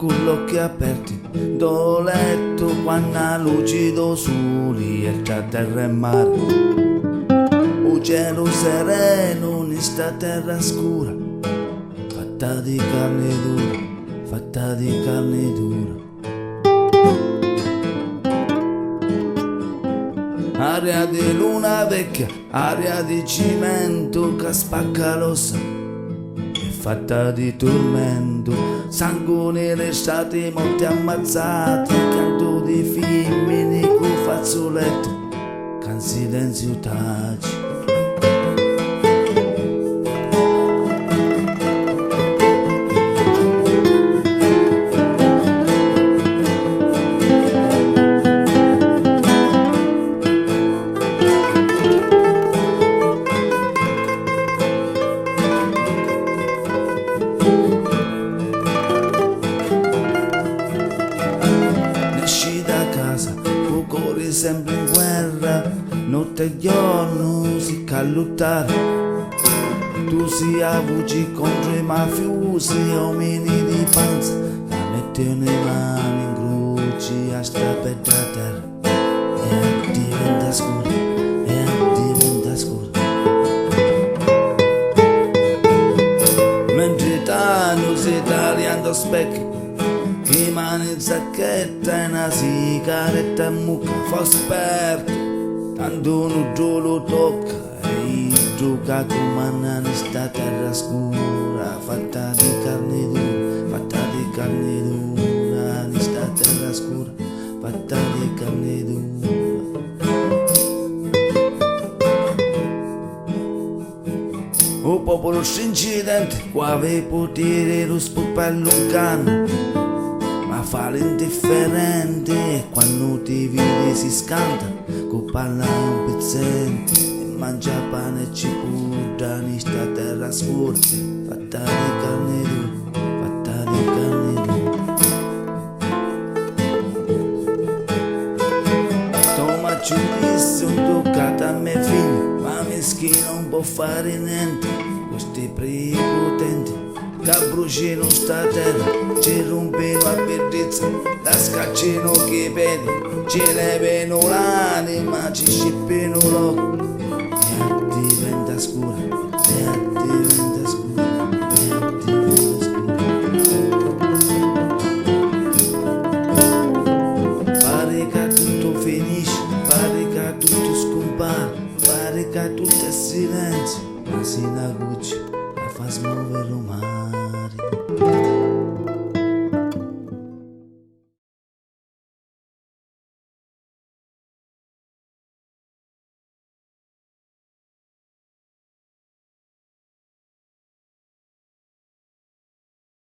con gli occhi aperti, do letto quando lucido soli e tra terra e mare. Un cielo sereno in sta terra scura, fatta di carne dura, fatta di carne dura. Aria di luna vecchia, aria di cimento che spacca l'ossa, è fatta di tormento, sangue nelle stati morti ammazzati, canto di femmine con fazzoletto, che in silenzio taci. Sempre in guerra, notte e giorno si ca lottare. Tu si avvuci contro i mafiosi e uomini di panza, la mettono le mani in croce a sta per la terra e diventa scura, e diventa scura. Mentre tanto si tagliando specchi, che mani in sacchetta e una sigaretta e mucca, fa esperto, tanto non lo tocca, e gioca come in sta terra scura, fatta di carne dura, fatta di carne dura, in sta terra scura, fatta di carne dura. O popolo stringente, qua ave potere lo spopello lontano, ma fa l'indifferente e quando ti vede si scanta, con palla un pezzente e mangia pane e cipolla in sta terra scura, fatta di carne dura, fatta di carne dura. Toma giudizio toccato a me figlio, ma meschino non può fare niente, questi prepotenti che bruciano sta terra, ci rompono la bellezza, la scacciano che vedi, ci levano l'anima, ci scippano l'occhio, e diventa scura, e diventa scura, e diventa scura. Pare che tutto finisce, pare che tutto scompare, pare che tutto è silenzio, ma si